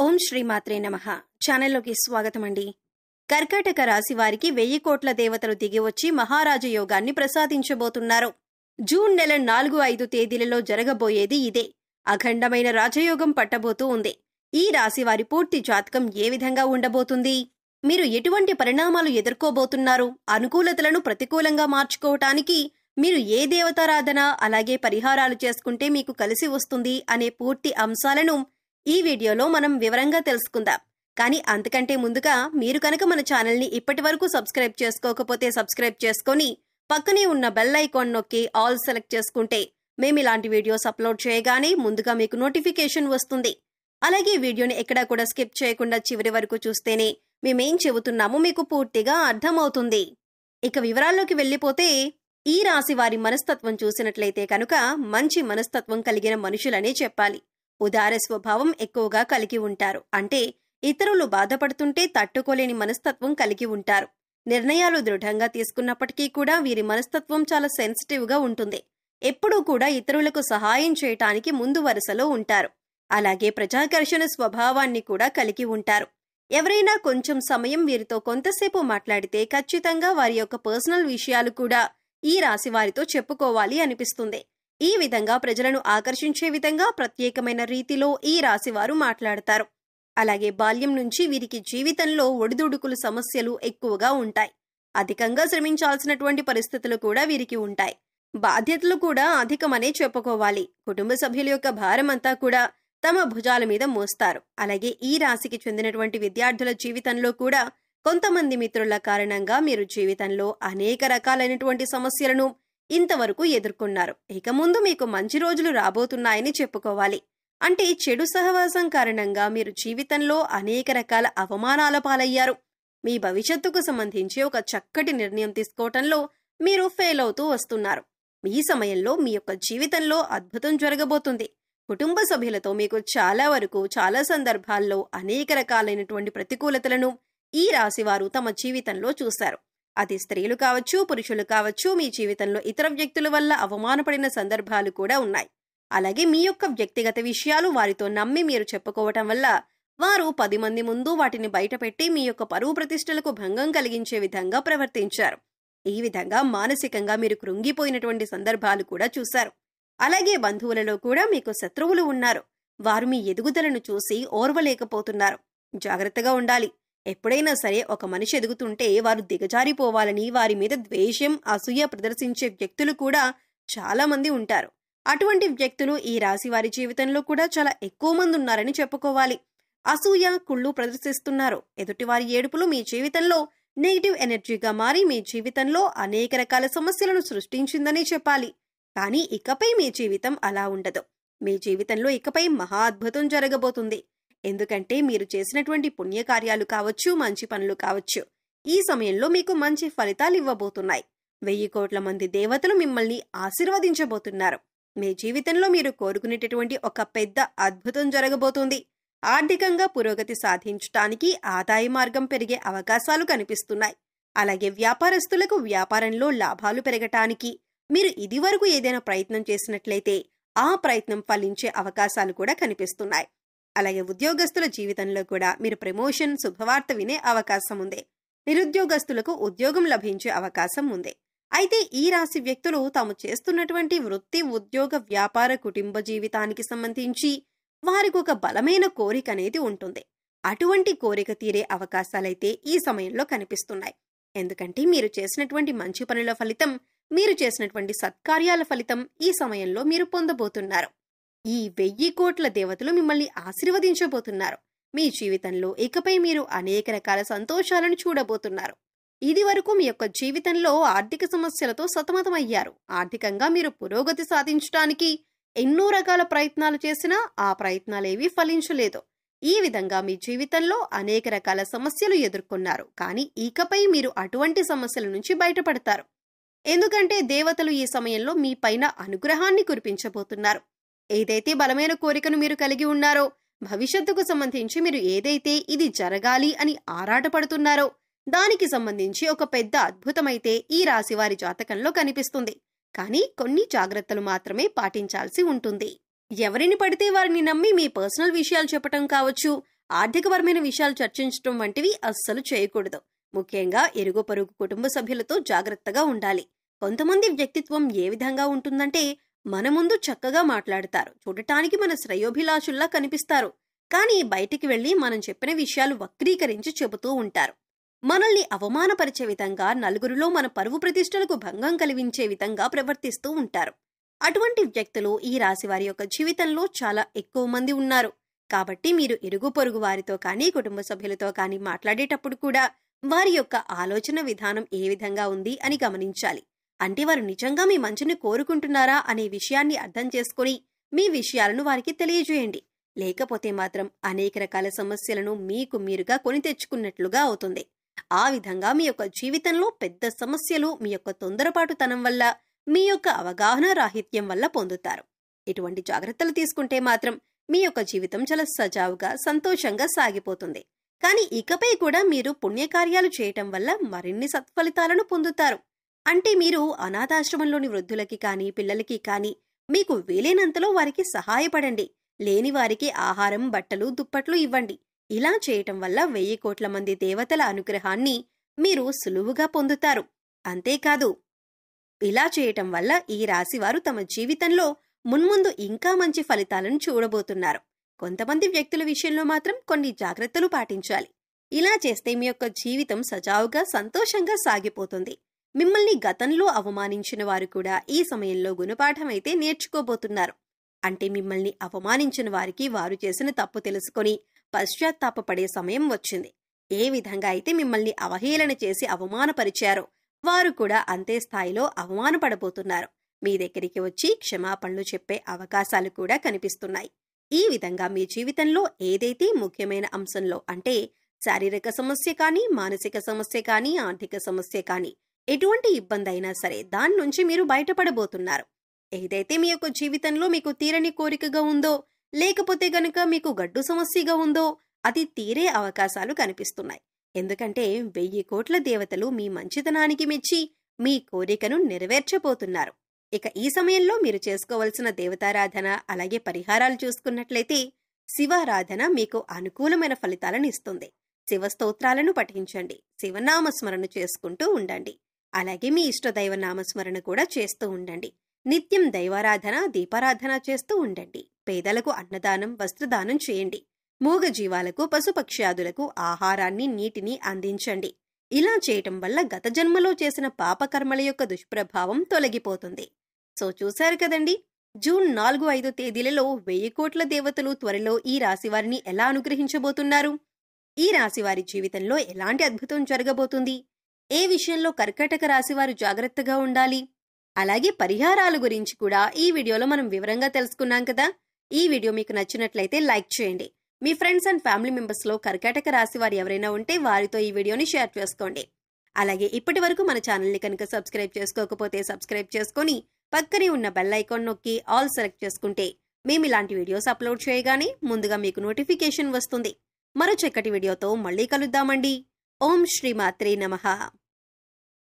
ఓం శ్రీమాత్రే నమః. ఛానల్లోకి స్వాగతం అండి. కర్కాటక రాశి వారికి 1000 కోట్ల దేవతలు దిగివచ్చి మహారాజ యోగాన్ని ప్రసాదించబోతున్నారు. జూన్ నెల 4-5 తేదీలలో జరగబోయేది ఇదే. అఖండమైన రాజయోగం పట్టబోతూ ఉంది. ఈ రాశి వారి పూర్తి జాతకం ఏ విధంగా ఉండబోతుంది? మీరు ఎటువంటి పరిణామాలు ఎదుర్కోబోతున్నారు? అనుకూలతలను ప్రతికూలంగా మార్చుకోవటానికి మీరు ఏ దేవతారాధన అలాగే పరిహారాలు చేసుకుంటే మీకు కలిసి వస్తుంది అనే పూర్తి అంశాలను ఈ వీడియోలో మనం వివరంగా తెలుసుకుందాం. కానీ అంతకంటే ముందుగా మీరు కనుక మన ఛానల్ని ఇప్పటి వరకు సబ్స్క్రైబ్ చేసుకోకపోతే సబ్స్క్రైబ్ చేసుకొని పక్కనే ఉన్న బెల్ ఐకాన్ నొక్కి ఆల్ సెలెక్ట్ చేసుకుంటే మేము ఇలాంటి వీడియోస్ అప్లోడ్ చేయగానే ముందుగా మీకు నోటిఫికేషన్ వస్తుంది. అలాగే వీడియోని ఎక్కడా కూడా స్కిప్ చేయకుండా చివరి వరకు చూస్తేనే మేమేం చెబుతున్నామో మీకు పూర్తిగా అర్థమవుతుంది. ఇక వివరాల్లోకి వెళ్ళిపోతే ఈ రాశి వారి మనస్తత్వం చూసినట్లయితే కనుక మంచి మనస్తత్వం కలిగిన మనుషులనే చెప్పాలి. ఉదార స్వభావం ఎక్కువగా కలిగి ఉంటారు. అంటే ఇతరులు బాధపడుతుంటే తట్టుకోలేని మనస్తత్వం కలిగి ఉంటారు. నిర్ణయాలు దృఢంగా తీసుకున్నప్పటికీ కూడా వీరి మనస్తత్వం చాలా సెన్సిటివ్గా ఉంటుంది. ఎప్పుడూ కూడా ఇతరులకు సహాయం చేయటానికి ముందు వరుసలో ఉంటారు. అలాగే ప్రజాకర్షణ స్వభావాన్ని కూడా కలిగి ఉంటారు. ఎవరైనా కొంచెం సమయం వీరితో కొంతసేపు మాట్లాడితే ఖచ్చితంగా వారి యొక్క పర్సనల్ విషయాలు కూడా ఈ రాశి వారితో చెప్పుకోవాలి అనిపిస్తుంది. ఈ విధంగా ప్రజలను ఆకర్షించే విధంగా ప్రత్యేకమైన రీతిలో ఈ రాశివారు మాట్లాడతారు. అలాగే బాల్యం నుంచి వీరికి జీవితంలో ఒడిదుడుకులు సమస్యలు ఎక్కువగా ఉంటాయి. అధికంగా శ్రమించాల్సినటువంటి పరిస్థితులు కూడా వీరికి ఉంటాయి. బాధ్యతలు కూడా అధికమనే చెప్పుకోవాలి. కుటుంబ సభ్యుల యొక్క భారం అంతా కూడా తమ భుజాల మీద మోస్తారు. అలాగే ఈ రాశికి చెందినటువంటి విద్యార్థుల జీవితంలో కూడా కొంతమంది మిత్రుల కారణంగా మీరు జీవితంలో అనేక రకాలైనటువంటి సమస్యలను ఇంతవరకు ఎదుర్కొన్నారు. ఇక ముందు మీకు మంచి రోజులు రాబోతున్నాయని చెప్పుకోవాలి. అంటే చెడు సహవాసం కారణంగా మీరు జీవితంలో అనేక రకాల అవమానాల పాలయ్యారు. మీ భవిష్యత్తుకు సంబంధించి ఒక చక్కటి నిర్ణయం తీసుకోవటంలో మీరు ఫెయిల్ అవుతూ వస్తున్నారు. ఈ సమయంలో మీ యొక్క జీవితంలో అద్భుతం జరగబోతుంది. కుటుంబ సభ్యులతో మీకు చాలా సందర్భాల్లో అనేక రకాలైనటువంటి ప్రతికూలతలను ఈ రాశివారు తమ జీవితంలో చూశారు. అది స్త్రీలు కావచ్చు, పురుషులు కావచ్చు. మీ జీవితంలో ఇతర వ్యక్తుల వల్ల అవమానపడిన సందర్భాలు కూడా ఉన్నాయి. అలాగే మీ యొక్క వ్యక్తిగత విషయాలు వారితో నమ్మి మీరు చెప్పుకోవటం వల్ల వారు 10 మంది ముందు వాటిని బయటపెట్టి మీ యొక్క పరువు ప్రతిష్టలకు భంగం కలిగించే విధంగా ప్రవర్తించారు. ఈ విధంగా మానసికంగా మీరు కృంగిపోయినటువంటి సందర్భాలు కూడా చూశారు. అలాగే బంధువులలో కూడా మీకు శత్రువులు ఉన్నారు. వారు మీ ఎదుగుదలను చూసి ఓర్వలేకపోతున్నారు. జాగ్రత్తగా ఉండాలి. ఎప్పుడైనా సరే ఒక మనిషి ఎదుగుతుంటే వారు దిగజారిపోవాలని వారి మీద ద్వేషం, అసూయ ప్రదర్శించే వ్యక్తులు కూడా చాలా మంది ఉంటారు. అటువంటి వ్యక్తులు ఈ రాశి వారి జీవితంలో కూడా చాలా ఎక్కువ మంది ఉన్నారని చెప్పుకోవాలి. అసూయ, కుళ్ళు ప్రదర్శిస్తున్నారు. ఎదుటివారి ఏడుపులు మీ జీవితంలో నెగిటివ్ ఎనర్జీగా మారి మీ జీవితంలో అనేక రకాల సమస్యలను సృష్టించిందని చెప్పాలి. కానీ ఇకపై మీ జీవితం అలా ఉండదు. మీ జీవితంలో ఇకపై మహా అద్భుతం జరగబోతుంది. ఎందుకంటే మీరు చేసినటువంటి పుణ్యకార్యాలు కావచ్చు, మంచి పనులు కావచ్చు, ఈ సమయంలో మీకు మంచి ఫలితాలు ఇవ్వబోతున్నాయి. 1000 కోట్ల మంది దేవతలు మిమ్మల్ని ఆశీర్వదించబోతున్నారు. మీ జీవితంలో మీరు కోరుకునేటటువంటి ఒక పెద్ద అద్భుతం జరగబోతుంది. ఆర్థికంగా పురోగతి సాధించడానికి ఆదాయ మార్గం పెరిగే అవకాశాలు కనిపిస్తున్నాయి. అలాగే వ్యాపారస్తులకు వ్యాపారంలో లాభాలు పెరగటానికి మీరు ఇదివరకు ఏదైనా ప్రయత్నం చేసినట్లయితే ఆ ప్రయత్నం ఫలించే అవకాశాలు కూడా కనిపిస్తున్నాయి. అలాగే ఉద్యోగస్తుల జీవితంలో కూడా మీరు ప్రమోషన్, శుభవార్త వినే అవకాశం ఉంది. నిరుద్యోగస్తులకు ఉద్యోగం లభించే అవకాశం ఉంది. అయితే ఈ రాశి వ్యక్తులు తాము చేస్తున్నటువంటి వృత్తి, ఉద్యోగ, వ్యాపార, కుటుంబ జీవితానికి సంబంధించి వారికి ఒక బలమైన కోరిక అనేది ఉంటుంది. అటువంటి కోరిక తీరే అవకాశాలైతే ఈ సమయంలో కనిపిస్తున్నాయి. ఎందుకంటే మీరు చేసినటువంటి మంచి పనుల ఫలితం, మీరు చేసినటువంటి సత్కార్యాల ఫలితం ఈ సమయంలో మీరు పొందబోతున్నారు. ఈ 1000 కోట్ల దేవతలు మిమ్మల్ని ఆశీర్వదించబోతున్నారు. మీ జీవితంలో ఇకపై మీరు అనేక రకాల సంతోషాలను చూడబోతున్నారు. ఇది వరకు మీ యొక్క జీవితంలో ఆర్థిక సమస్యలతో సతమతమయ్యారు. ఆర్థికంగా మీరు పురోగతి సాధించడానికి ఎన్నో రకాల ప్రయత్నాలు చేసినా ఆ ప్రయత్నాలేవీ ఫలించలేదు. ఈ విధంగా మీ జీవితంలో అనేక రకాల సమస్యలు ఎదుర్కొన్నారు. కానీ ఇకపై మీరు అటువంటి సమస్యల నుంచి బయటపడతారు. ఎందుకంటే దేవతలు ఈ సమయంలో మీ పైన అనుగ్రహాన్ని కురిపించబోతున్నారు. ఏదైతే బలమైన కోరికను మీరు కలిగి ఉన్నారో, భవిష్యత్తుకు సంబంధించి మీరు ఏదైతే ఇది జరగాలి అని ఆరాటపడుతున్నారో దానికి సంబంధించి ఒక పెద్ద అద్భుతమైతే ఈ రాశి వారి జాతకంలో కనిపిస్తుంది. కానీ కొన్ని జాగ్రత్తలు మాత్రమే పాటించాల్సి ఉంటుంది. ఎవరిని పడితే వారిని నమ్మి మీ పర్సనల్ విషయాలు చెప్పటం కావచ్చు, ఆర్థికపరమైన విషయాలు చర్చించడం వంటివి అస్సలు చేయకూడదు. ముఖ్యంగా ఇరుగు పొరుగు కుటుంబ సభ్యులతో జాగ్రత్తగా ఉండాలి. కొంతమంది వ్యక్తిత్వం ఏ విధంగా ఉంటుందంటే, మన ముందు చక్కగా మాట్లాడతారు, చూడటానికి మన శ్రేయోభిలాషుల్లా కనిపిస్తారు, కానీ బయటికి వెళ్లి మనం చెప్పిన విషయాలు వక్రీకరించి చెబుతూ ఉంటారు. మనల్ని అవమానపరిచే విధంగా, నలుగురిలో మన పరువు ప్రతిష్టలకు భంగం కలిగించే విధంగా ప్రవర్తిస్తూ ఉంటారు. అటువంటి వ్యక్తులు ఈ రాశి వారి యొక్క జీవితంలో చాలా ఎక్కువ మంది ఉన్నారు. కాబట్టి మీరు ఇరుగు పొరుగు వారితో కానీ, కుటుంబ సభ్యులతో కానీ మాట్లాడేటప్పుడు కూడా వారి యొక్క ఆలోచన విధానం ఏ విధంగా ఉంది అని గమనించాలి. అంటే వారు నిజంగా మీ మంచిని కోరుకుంటున్నారా అనే విషయాన్ని అర్థం చేసుకుని మీ విషయాలను వారికి తెలియజేయండి. లేకపోతే మాత్రం అనేక రకాల సమస్యలను మీకు మీరుగా కొని తెచ్చుకున్నట్లుగా అవుతుంది. ఆ విధంగా మీ యొక్క జీవితంలో పెద్ద సమస్యలు మీ యొక్క తొందరపాటుతనం వల్ల, మీ యొక్క అవగాహన రాహిత్యం వల్ల పొందుతారు. ఇటువంటి జాగ్రత్తలు తీసుకుంటే మాత్రం మీ యొక్క జీవితం చాలా సజావుగా, సంతోషంగా సాగిపోతుంది. కానీ ఇకపై కూడా మీరు పుణ్యకార్యాలు చేయటం వల్ల మరిన్ని సత్ఫలితాలను పొందుతారు. అంటే మీరు అనాథాశ్రమంలోని వృద్ధులకి కానీ, పిల్లలకి కానీ మీకు వీలైనంతలో వారికి సహాయపడండి. లేని వారికి ఆహారం, బట్టలు, దుప్పట్లు ఇవ్వండి. ఇలా చేయటం వల్ల 1000 కోట్ల మంది దేవతల అనుగ్రహాన్ని మీరు సులువుగా పొందుతారు. అంతేకాదు, ఇలా చేయటం వల్ల ఈ రాశివారు తమ జీవితంలో మున్ముందు ఇంకా మంచి ఫలితాలను చూడబోతున్నారు. కొంతమంది వ్యక్తుల విషయంలో మాత్రం కొన్ని జాగ్రత్తలు పాటించాలి. ఇలా చేస్తే మీ యొక్క జీవితం సజావుగా, సంతోషంగా సాగిపోతుంది. మిమ్మల్ని గతంలో అవమానించిన వారు కూడా ఈ సమయంలో గుణపాఠమైతే నేర్చుకోబోతున్నారు. అంటే మిమ్మల్ని అవమానించిన వారికి వారు చేసిన తప్పు తెలుసుకొని పశ్చాత్తాపపడే సమయం వచ్చింది. ఏ విధంగా అయితే మిమ్మల్ని అవహేళన చేసి అవమానపరిచారో వారు కూడా అంతే స్థాయిలో అవమానపడబోతున్నారు. మీ దగ్గరికి వచ్చి క్షమాపణలు చెప్పే అవకాశాలు కూడా కనిపిస్తున్నాయి. ఈ విధంగా మీ జీవితంలో ఏదైతే ముఖ్యమైన అంశంలో, అంటే శారీరక సమస్య కానీ, మానసిక సమస్య కానీ, ఆర్థిక సమస్య కానీ, ఎటువంటి ఇబ్బంది అయినా సరే దాని నుంచి మీరు బయటపడబోతున్నారు. ఏదైతే మీ యొక్క జీవితంలో మీకు తీరని కోరికగా ఉందో, లేకపోతే గనుక మీకు గడ్డు సమస్యగా ఉందో, అది తీరే అవకాశాలు కనిపిస్తున్నాయి. ఎందుకంటే 1000 కోట్ల దేవతలు మీ మంచితనానికి మెచ్చి మీ కోరికను నెరవేర్చబోతున్నారు. ఇక ఈ సమయంలో మీరు చేసుకోవలసిన దేవతారాధన, అలాగే పరిహారాలు చూసుకున్నట్లయితే శివారాధన మీకు అనుకూలమైన ఫలితాలను ఇస్తుంది. శివ స్తోత్రాలను పఠించండి, శివనామస్మరణ చేసుకుంటూ ఉండండి. అలాగే మీ ఇష్టదైవ నామస్మరణ కూడా చేస్తూ ఉండండి. నిత్యం దైవారాధన, దీపారాధన చేస్తూ ఉండండి. పేదలకు అన్నదానం, వస్త్రదానం చేయండి. మూగ జీవాలకు, పశుపక్ష్యాదులకు ఆహారాన్ని, నీటిని అందించండి. ఇలా చేయటం వల్ల గత జన్మలో చేసిన పాపకర్మల యొక్క దుష్ప్రభావం తొలగిపోతుంది. సో చూశారు కదండి, జూన్ 4, 5 తేదీలలో 1000 కోట్ల దేవతలు త్వరలో ఈ రాశివారిని ఎలా అనుగ్రహించబోతున్నారు? ఈ రాశివారి జీవితంలో ఎలాంటి అద్భుతం జరగబోతుంది? ఏ విషయంలో కర్కాటక రాశివారు జాగ్రత్తగా ఉండాలి? అలాగే పరిహారాల గురించి కూడా ఈ వీడియోలో మనం వివరంగా తెలుసుకున్నాం కదా. ఈ వీడియో మీకు నచ్చినట్లయితే లైక్ చేయండి. మీ ఫ్రెండ్స్ అండ్ ఫ్యామిలీ మెంబర్స్ లో కర్కాటక రాశి వారు ఎవరైనా ఉంటే వారితో ఈ వీడియోని షేర్ చేసుకోండి. అలాగే ఇప్పటి వరకు మన ఛానల్ని కనుక సబ్స్క్రైబ్ చేసుకోకపోతే సబ్స్క్రైబ్ చేసుకొని పక్కనే ఉన్న బెల్ ఐకాన్ నొక్కి ఆల్ సెలెక్ట్ చేసుకుంటే మేము ఇలాంటి వీడియోస్ అప్లోడ్ చేయగానే ముందుగా మీకు నోటిఫికేషన్ వస్తుంది. మరో చక్కటి వీడియోతో మళ్ళీ కలుద్దామండి. ఓం శ్రీ మాత్రే నమః.